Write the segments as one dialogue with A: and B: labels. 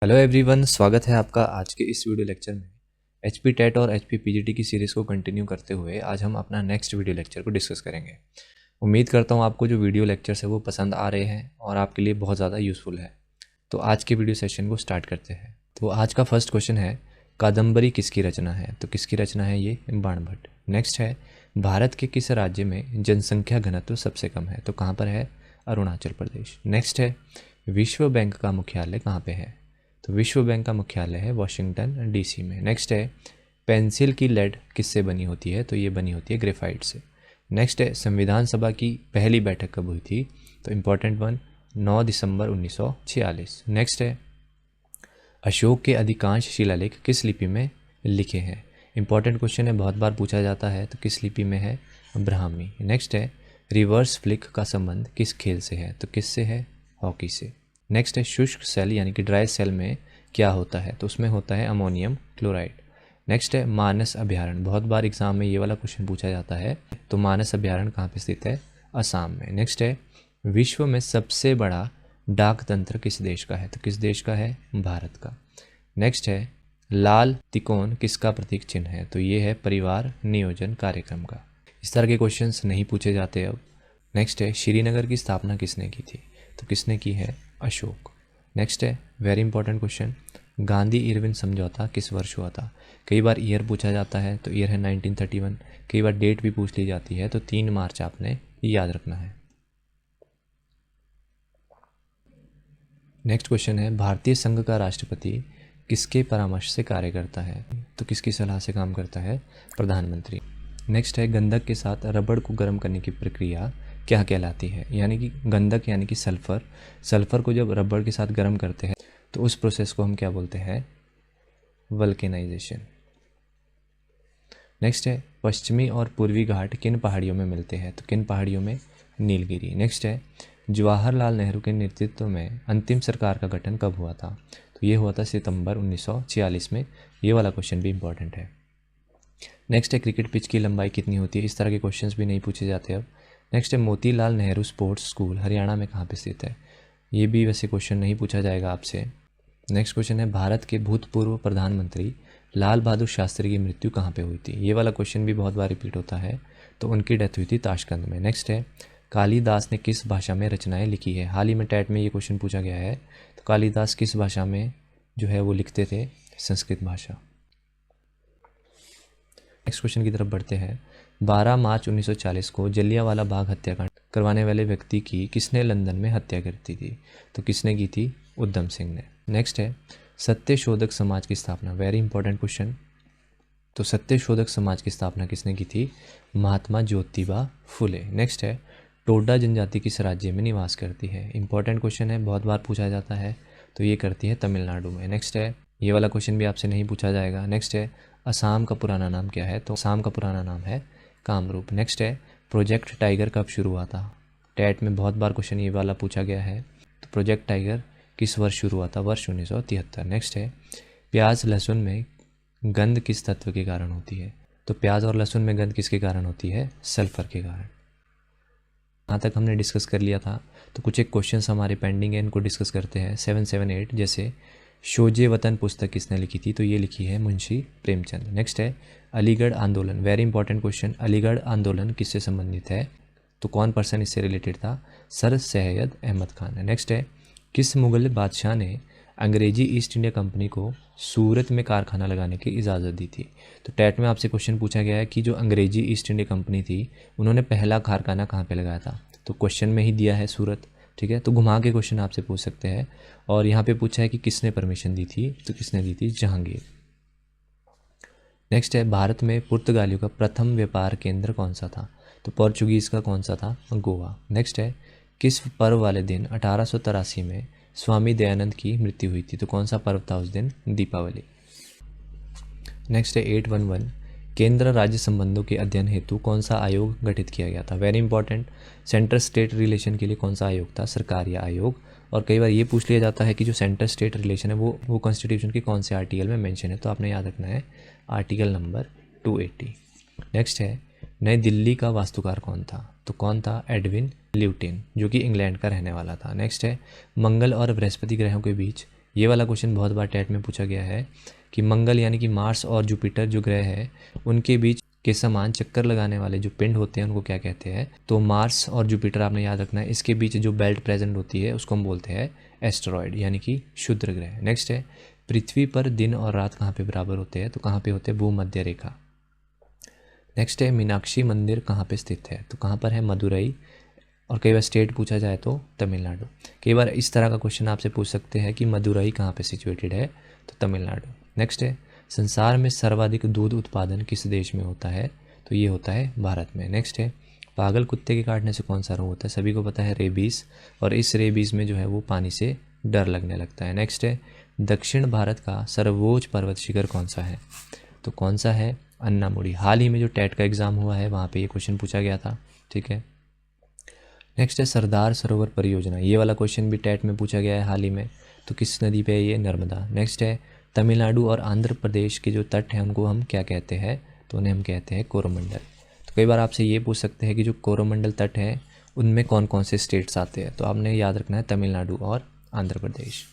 A: Hello everyone, स्वागत है आपका आज के इस वीडियो लेक्चर में। एचपी टेट और एचपी पीजीटी की सीरीज़ को कंटिन्यू करते हुए आज हम अपना नेक्स्ट वीडियो लेक्चर को डिस्कस करेंगे। उम्मीद करता हूँ आपको जो वीडियो लेक्चर्स है वो पसंद आ रहे हैं और आपके लिए बहुत ज़्यादा यूज़फुल है। तो आज के वीडियो सेशन को स्टार्ट करते हैं। तो आज का फर्स्ट क्वेश्चन है, कादम्बरी किसकी रचना है? तो किसकी रचना है ये? बाणभट्ट। नेक्स्ट है, भारत के किस राज्य में जनसंख्या घनत्व सबसे कम है? तो कहाँ पर है? अरुणाचल प्रदेश। नेक्स्ट है, विश्व बैंक का मुख्यालय कहाँ पे है? तो विश्व बैंक का मुख्यालय है वाशिंगटन डीसी में। नेक्स्ट है, पेंसिल की लेड किससे बनी होती है? तो ये बनी होती है ग्रेफाइट से। नेक्स्ट है, संविधान सभा की पहली बैठक कब हुई थी? तो इम्पोर्टेंट वन, 9 दिसंबर 1946। नेक्स्ट है, अशोक के अधिकांश शिलालेख किस लिपि में लिखे हैं? इंपॉर्टेंट क्वेश्चन है, बहुत बार पूछा जाता है। तो किस लिपि में है? ब्राह्मी। नेक्स्ट है, रिवर्स फ्लिक का संबंध किस खेल से है? तो किससे है? हॉकी से। नेक्स्ट है, शुष्क सेल यानी कि ड्राई सेल में क्या होता है? तो उसमें होता है अमोनियम क्लोराइड। नेक्स्ट है, मानस अभयारण्य। बहुत बार एग्जाम में ये वाला क्वेश्चन पूछा जाता है। तो मानस अभयारण्य कहाँ पे स्थित है? असम में। नेक्स्ट है, विश्व में सबसे बड़ा डाक तंत्र किस देश का है? तो किस देश का है? भारत का। नेक्स्ट है, लाल तिकोन किसका प्रतीक चिन्ह है? तो ये है परिवार नियोजन कार्यक्रम का। इस तरह के क्वेश्चंस नहीं पूछे जाते अब। नेक्स्ट है, श्रीनगर की स्थापना किसने की थी? तो किसने की है? अशोक। नेक्स्ट है, very important question, Gandhi Irwin समझौता किस वर्ष हुआ था? कई बार ईयर पूछा जाता है। तो ईयर है 1931। कई बार डेट भी पूछ ली जाती है। तो 3 मार्च आपने याद रखना है। नेक्स्ट क्वेश्चन है, भारतीय संघ का राष्ट्रपति किसके परामर्श से कार्य करता है? तो किसकी सलाह से काम करता है? प्रधानमंत्री। नेक्स्ट है, गंधक के साथ रबड़ को गर्म करने की प्रक्रिया क्या कहलाती है? यानी कि गंधक यानी कि सल्फर को जब रबड़ के साथ गर्म करते हैं तो उस प्रोसेस को हम क्या बोलते हैं? वल्केनाइजेशन। नेक्स्ट है, पश्चिमी और पूर्वी घाट किन पहाड़ियों में मिलते हैं? तो किन पहाड़ियों में? नीलगिरी। नेक्स्ट है, जवाहरलाल नेहरू के नेतृत्व में अंतिम सरकार का गठन कब हुआ था? तो ये हुआ था सितंबर 1946 में। ये वाला क्वेश्चन भी इंपॉर्टेंट है। नेक्स्ट है, क्रिकेट पिच की लंबाई कितनी होती है? इस तरह के क्वेश्चंस भी नहीं पूछे जाते अब। नेक्स्ट है, मोतीलाल नेहरू स्पोर्ट्स स्कूल हरियाणा में कहाँ पे स्थित है? ये भी वैसे क्वेश्चन नहीं पूछा जाएगा आपसे। नेक्स्ट क्वेश्चन है, भारत के भूतपूर्व प्रधानमंत्री लाल बहादुर शास्त्री की मृत्यु कहाँ पे हुई थी? ये वाला क्वेश्चन भी बहुत बार रिपीट होता है। तो उनकी डेथ हुई थी ताशकंद में। नेक्स्ट है, कालिदास ने किस भाषा में रचनाएं लिखी है? हाल ही में टैट में ये क्वेश्चन पूछा गया है। तो कालिदास किस भाषा में जो है वो लिखते थे? संस्कृत भाषा। नेक्स्ट क्वेश्चन की तरफ बढ़ते हैं। 12 मार्च 1940 को जलियांवाला बाग हत्याकांड करवाने वाले व्यक्ति की किसने लंदन में हत्या कर दी थी? तो किसने की थी? उधम सिंह ने। नेक्स्ट है, सत्यशोधक समाज की स्थापना, वेरी इंपॉर्टेंट क्वेश्चन। तो सत्यशोधक समाज की स्थापना किसने की थी? महात्मा ज्योतिबा फुले। नेक्स्ट है, टोडा जनजाति किस राज्य में निवास करती है? इंपॉर्टेंट क्वेश्चन है, बहुत बार पूछा जाता है। तो ये करती है तमिलनाडु में। नेक्स्ट है, ये वाला क्वेश्चन भी आपसे नहीं पूछा जाएगा। नेक्स्ट है, असम का पुराना नाम क्या है? तो असम का पुराना नाम है कामरूप। नेक्स्ट है, प्रोजेक्ट टाइगर कब शुरू हुआ था? टैट में बहुत बार क्वेश्चन ये वाला पूछा गया है। तो प्रोजेक्ट टाइगर किस वर्ष शुरू हुआ था? वर्ष 1973। नेक्स्ट है, प्याज लहसुन में गंध किस तत्व के कारण होती है? तो प्याज और लहसुन में गंध किसके कारण होती है? सल्फर के कारण। यहाँ तक हमने डिस्कस कर लिया था। तो कुछ एक क्वेश्चंस हमारे पेंडिंग है, इनको डिस्कस करते हैं। 778 जैसे शोजे वतन पुस्तक किसने लिखी थी? तो ये लिखी है मुंशी प्रेमचंद। नेक्स्ट है, अलीगढ़ आंदोलन, वेरी इंपॉर्टेंट क्वेश्चन। अलीगढ़ आंदोलन किससे संबंधित है? तो कौन पर्सन इससे रिलेटेड था? सर सैयद अहमद खान। नेक्स्ट है, किस मुगल बादशाह ने अंग्रेजी ईस्ट इंडिया कंपनी को सूरत में कारखाना लगाने की इजाज़त दी थी? तो टैट में आपसे क्वेश्चन पूछा गया है कि जो अंग्रेजी ईस्ट इंडिया कंपनी थी उन्होंने पहला कारखाना कहाँ पे लगाया था? तो क्वेश्चन में ही दिया है सूरत। ठीक है, तो घुमा के क्वेश्चन आपसे पूछ सकते हैं। और यहाँ पे पूछा है कि किसने परमिशन दी थी? तो किसने दी थी? जहांगीर। नेक्स्ट है, भारत में पुर्तगालियों का प्रथम व्यापार केंद्र कौन सा था? तो पोर्चुगीज़ का कौन सा था? गोवा। नेक्स्ट है, किस पर्व वाले दिन 1883 में स्वामी दयानंद की मृत्यु हुई थी? तो कौन सा पर्व था उस दिन? दीपावली। नेक्स्ट है 811, केंद्र राज्य संबंधों के अध्ययन हेतु कौन सा आयोग गठित किया गया था? Very important, centre state relation के लिए कौन सा आयोग था? सरकारी आयोग। और कई बार ये पूछ लिया जाता है कि जो सेंटर स्टेट रिलेशन है वो कॉन्स्टिट्यूशन के कौन से आर्टिकल में मेंशन है? तो आपने याद रखना है आर्टिकल नंबर 280। नेक्स्ट है, नई दिल्ली का वास्तुकार कौन था? तो कौन था? एडविन ल्यूटिन, जो कि इंग्लैंड का रहने वाला था। नेक्स्ट है, मंगल और बृहस्पति ग्रहों के बीच ये वाला क्वेश्चन बहुत बार टेट में पूछा गया है कि मंगल यानी कि मार्स और जुपिटर जो ग्रह है उनके बीच के समान चक्कर लगाने वाले जो पिंड होते हैं उनको क्या कहते हैं। तो मार्स और जुपिटर आपने याद रखना है, इसके बीच जो बेल्ट प्रेजेंट होती है उसको हम बोलते हैं एस्टेरॉयड यानी कि क्षुद्र ग्रह। नेक्स्ट है, पृथ्वी पर दिन और रात कहाँ पे बराबर होते हैं, तो कहाँ पे होते हैं, भूमध्य रेखा। नेक्स्ट है, मीनाक्षी मंदिर कहाँ पे स्थित है, तो कहाँ पर है, मदुरई। और कई बार स्टेट पूछा जाए तो तमिलनाडु। कई बार इस तरह का क्वेश्चन आपसे पूछ सकते हैं कि मदुरई कहाँ पे सिचुएटेड है, तो तमिलनाडु। नेक्स्ट है, संसार में सर्वाधिक दूध उत्पादन किस देश में होता है, तो ये होता है भारत में। नेक्स्ट है, पागल कुत्ते के काटने से कौन सा रोग होता है, सभी को पता है रेबीज, और इस रेबीज में जो है वो पानी से डर लगने लगता है। नेक्स्ट है, दक्षिण भारत का सर्वोच्च पर्वत शिखर कौन सा है, तो कौन सा है, अन्नामुड़ी। हाल ही में जो टेट का एग्ज़ाम हुआ है वहाँ पे ये क्वेश्चन पूछा गया था, ठीक है। नेक्स्ट है, सरदार सरोवर परियोजना, ये वाला क्वेश्चन भी टेट में पूछा गया है हाल ही में, तो किस नदी पे है ये, नर्मदा। नेक्स्ट है, तमिलनाडु और आंध्र प्रदेश के जो तट हैं उनको हम क्या कहते हैं, तो उन्हें हम कहते हैं कोरोमंडल। तो कई बार आपसे ये पूछ सकते हैं कि जो कोरोमंडल तट है उनमें कौन कौन से स्टेट्स आते हैं, तो आपने याद रखना है तमिलनाडु और आंध्र प्रदेश।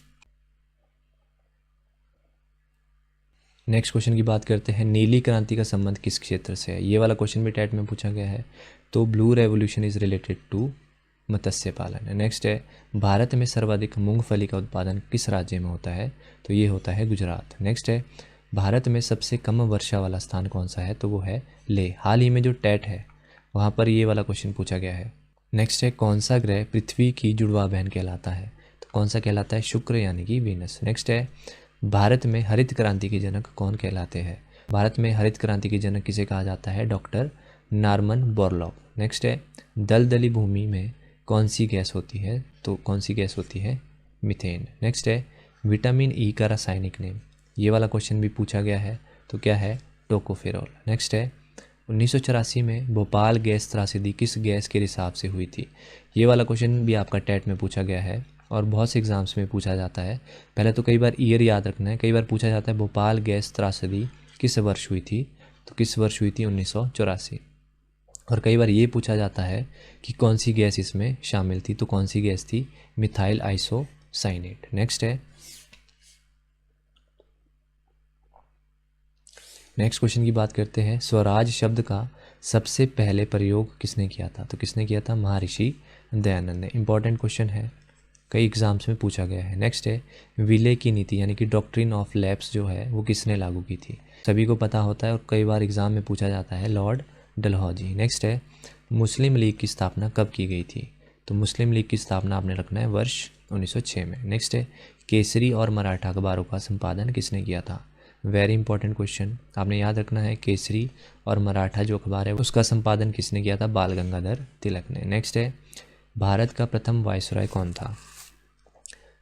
A: नेक्स्ट क्वेश्चन की बात करते हैं, नीली क्रांति का संबंध किस क्षेत्र से है, ये वाला क्वेश्चन भी टेट में पूछा गया है, तो blue revolution is related to मत्स्य पालन। नेक्स्ट है, भारत में सर्वाधिक मूंगफली का उत्पादन किस राज्य में होता है, तो ये होता है गुजरात। नेक्स्ट है, भारत में सबसे कम वर्षा वाला स्थान कौन सा है, तो वो है लेह। हाल ही में जो टेट है वहाँ पर ये वाला क्वेश्चन पूछा गया है। नेक्स्ट है, कौन सा ग्रह पृथ्वी की जुड़वा बहन कहलाता है, तो कौन सा कहलाता है, शुक्र यानी कि वीनस। नेक्स्ट है, भारत में हरित क्रांति के जनक कौन कहलाते हैं, भारत में हरित क्रांति के जनक किसे कहा जाता है, डॉक्टर नॉर्मन बोरलॉग। नेक्स्ट है, दलदली भूमि में कौन सी गैस होती है, तो कौन सी गैस होती है, मीथेन। नेक्स्ट है, विटामिन ई का रासायनिक नेम, ये वाला क्वेश्चन भी पूछा गया है, तो क्या है, टोकोफेरोल। नेक्स्ट है, 1984 में भोपाल गैस त्रासदी किस गैस के रिसाव से हुई थी, ये वाला क्वेश्चन भी आपका टेट में पूछा गया है और बहुत से एग्ज़ाम्स में पूछा जाता है। पहले तो कई बार ईयर याद रखना है, कई बार पूछा जाता है भोपाल गैस त्रासदी किस वर्ष हुई थी, तो किस वर्ष हुई थी, 1984। और कई बार ये पूछा जाता है कि कौन सी गैस इसमें शामिल थी, तो कौन सी गैस थी, मिथाइल आइसोसाइनेट। नेक्स्ट है, नेक्स्ट क्वेश्चन की बात करते हैं, स्वराज शब्द का सबसे पहले प्रयोग किसने किया था, तो किसने किया था, महर्षि दयानंद ने। इंपॉर्टेंट क्वेश्चन है, कई एग्जाम्स में पूछा गया है। नेक्स्ट है, विलय की नीति यानी कि डॉक्ट्रिन ऑफ लैप्स जो है वो किसने लागू की थी, सभी को पता होता है और कई बार एग्जाम में पूछा जाता है, लॉर्ड डलहौजी। नेक्स्ट है, मुस्लिम लीग की स्थापना कब की गई थी, तो मुस्लिम लीग की स्थापना आपने रखना है वर्ष 1906 में। नेक्स्ट है, केसरी और मराठा अखबारों का संपादन किसने किया था, वेरी इंपॉर्टेंट क्वेश्चन, आपने याद रखना है, केसरी और मराठा जो अखबार है उसका संपादन किसने किया था, बाल गंगाधर तिलक ने। नेक्स्ट है, भारत का प्रथम वायसरॉय कौन था,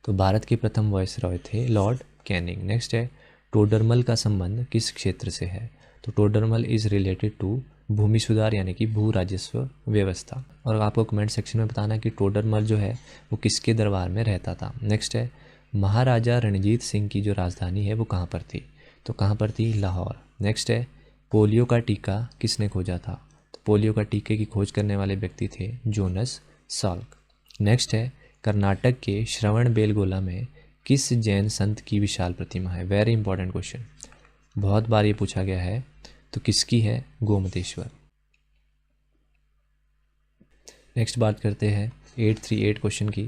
A: तो भारत के प्रथम वायसरॉय थे लॉर्ड कैनिंग। नेक्स्ट है, टोडरमल का संबंध किस क्षेत्र से है, तो टोडरमल इज रिलेटेड टू भूमि सुधार यानी कि भू राजस्व व्यवस्था। और आपको कमेंट सेक्शन में बताना कि टोडरमल जो है वो किसके दरबार में रहता था। नेक्स्ट है, महाराजा रणजीत सिंह की जो राजधानी है वो कहाँ पर थी, तो कहाँ पर थी, लाहौर। नेक्स्ट है, पोलियो का टीका किसने खोजा था, तो पोलियो का टीके की खोज करने वाले व्यक्ति थे जोनस साल्क। नेक्स्ट है, कर्नाटक के श्रवण बेलगोला में किस जैन संत की विशाल प्रतिमा है, वेरी इंपॉर्टेंट क्वेश्चन, बहुत बार ये पूछा गया है, तो किसकी है, गोमतेश्वर। नेक्स्ट बात करते हैं 838 क्वेश्चन की,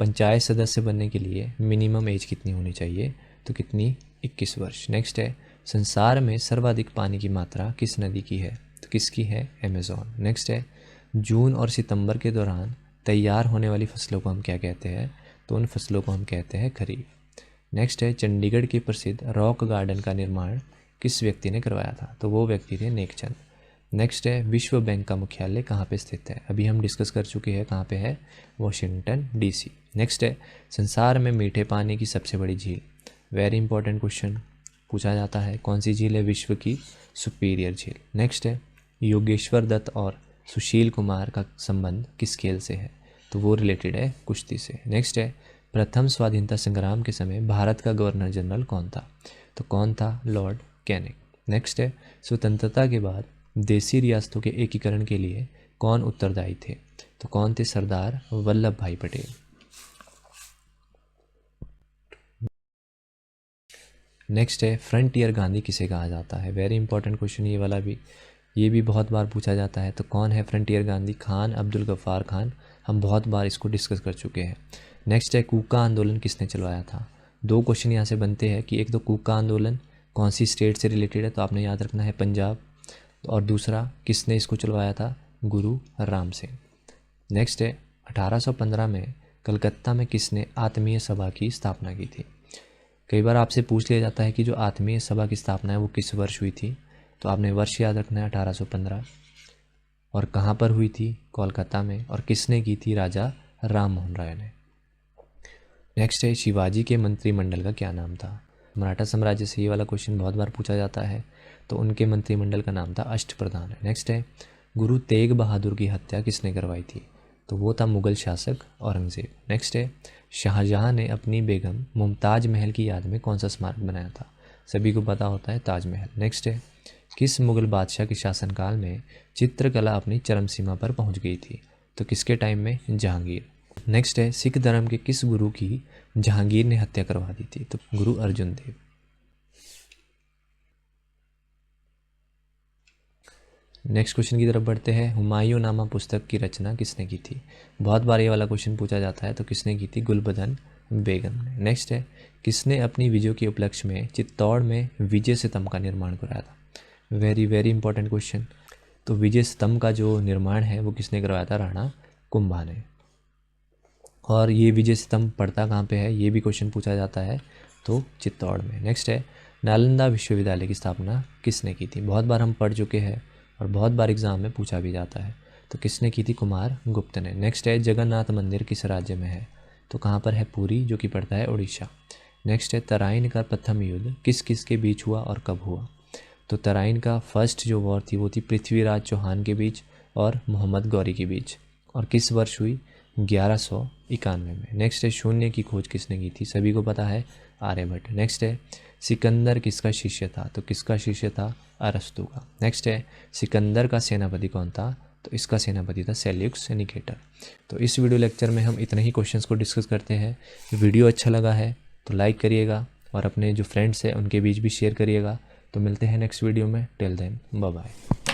A: पंचायत सदस्य बनने के लिए मिनिमम एज कितनी होनी चाहिए, तो कितनी, 21 वर्ष। नेक्स्ट है, संसार में सर्वाधिक पानी की मात्रा किस नदी की है, तो किसकी है, अमेज़न। नेक्स्ट है, जून और सितंबर के दौरान तैयार होने वाली फसलों को हम क्या कहते हैं, तो उन फसलों को हम कहते हैं खरीफ। नेक्स्ट है, चंडीगढ़ के प्रसिद्ध रॉक गार्डन का निर्माण किस व्यक्ति ने करवाया था, तो वो व्यक्ति थे नेकचंद। नेक्स्ट है, विश्व बैंक का मुख्यालय कहाँ पे स्थित है, अभी हम डिस्कस कर चुके हैं, कहाँ पे है, वॉशिंगटन डीसी। नेक्स्ट है, संसार में मीठे पानी की सबसे बड़ी झील, वेरी इंपॉर्टेंट क्वेश्चन पूछा जाता है, कौन सी झील है, विश्व की सुपीरियर झील। नेक्स्ट है, योगेश्वर दत्त और सुशील कुमार का संबंध किस खेल से है, तो वो रिलेटेड है कुश्ती से। नेक्स्ट है, प्रथम स्वाधीनता संग्राम के समय भारत का गवर्नर जनरल कौन था, तो कौन था, लॉर्ड कैनिंग। नेक्स्ट है, स्वतंत्रता के बाद देसी रियासतों के एकीकरण के लिए कौन उत्तरदायी थे, तो कौन थे, सरदार वल्लभ भाई पटेल। नेक्स्ट है फ्रंटियर गांधी किसे कहा जाता है। वेरी इंपॉर्टेंट क्वेश्चन ये वाला भी, ये भी बहुत बार पूछा जाता है। तो कौन है फ्रंटियर गांधी? खान अब्दुल गफ्फार खान। हम बहुत बार इसको डिस्कस कर चुके हैं। नेक्स्ट है कूका आंदोलन किसने चलवाया था। दो क्वेश्चन यहाँ से बनते हैं कि एक तो कूका आंदोलन कौन सी स्टेट से रिलेटेड है, तो आपने याद रखना है पंजाब, और दूसरा किसने इसको चलवाया था, गुरु राम सिंह। नेक्स्ट है 1815 में कलकत्ता में किसने आत्मीय सभा की स्थापना की थी। कई बार आपसे पूछ लिया जाता है कि जो आत्मीय सभा की स्थापना है वो किस वर्ष हुई थी, तो आपने वर्ष याद रखना है 1815, और कहाँ पर हुई थी, कोलकाता में, और किसने की थी, राजा राम मोहन राय ने। नेक्स्ट है शिवाजी के मंत्रिमंडल का क्या नाम था। मराठा साम्राज्य से ये वाला क्वेश्चन बहुत बार पूछा जाता है, तो उनके मंत्रिमंडल का नाम था अष्टप्रधान। नेक्स्ट है गुरु तेग बहादुर की हत्या किसने करवाई थी, तो वो था मुगल शासक औरंगजेब। नेक्स्ट है शाहजहां ने अपनी बेगम मुमताज महल की याद में कौन सा स्मारक बनाया था, सभी को पता होता है ताजमहल। नेक्स्ट है किस मुगल बादशाह के शासनकाल में चित्रकला अपनी चरम सीमा पर पहुंच गई थी, तो किसके टाइम में, जहांगीर। नेक्स्ट है सिख धर्म के किस गुरु की जहांगीर ने हत्या करवा दी थी, तो गुरु अर्जुन देव। नेक्स्ट क्वेश्चन की तरफ बढ़ते हैं। हुमायूं नामा पुस्तक की रचना किसने की थी। बहुत बार ये वाला क्वेश्चन पूछा जाता है, तो किसने की थी, गुलबदन बेगम ने। नेक्स्ट है किसने अपनी विजय के उपलक्ष्य में चित्तौड़ में विजय स्तंभ का निर्माण कराया था। Very very important question. तो विजय स्तंभ का जो निर्माण है वो किसने करवाया था, राणा कुंभा ने। और ये विजय स्तंभ पड़ता कहाँ पे है, ये भी क्वेश्चन पूछा जाता है, तो चित्तौड़ में। नेक्स्ट है नालंदा विश्वविद्यालय की स्थापना किसने की थी। बहुत बार हम पढ़ चुके हैं और बहुत बार एग्जाम में पूछा भी जाता है, तो किसने की थी, कुमार गुप्त ने। नेक्स्ट है जगन्नाथ मंदिर किस राज्य में है, तो कहाँ पर है, पुरी, जो कि पड़ता है उड़ीसा। नेक्स्ट है तराइन का प्रथम युद्ध किस किस के बीच हुआ और कब हुआ, तो तराइन का फर्स्ट जो वॉर थी वो थी पृथ्वीराज चौहान के बीच और मोहम्मद गौरी के बीच, और किस वर्ष हुई, 1191 में। नेक्स्ट है शून्य की खोज किसने की थी, सभी को पता है, आर्यभट्ट। नेक्स्ट है सिकंदर किसका शिष्य था, तो किसका शिष्य था, अरस्तु का। नेक्स्ट है सिकंदर का सेनापति कौन था, तो इसका सेनापति था सेल्यूकस निकेटर। तो इस वीडियो लेक्चर में हम इतने ही क्वेश्चंस को डिस्कस करते हैं। वीडियो अच्छा लगा है तो लाइक करिएगा और अपने जो फ्रेंड्स हैं उनके बीच भी शेयर करिएगा। तो मिलते हैं नेक्स्ट वीडियो में। Till then bye bye.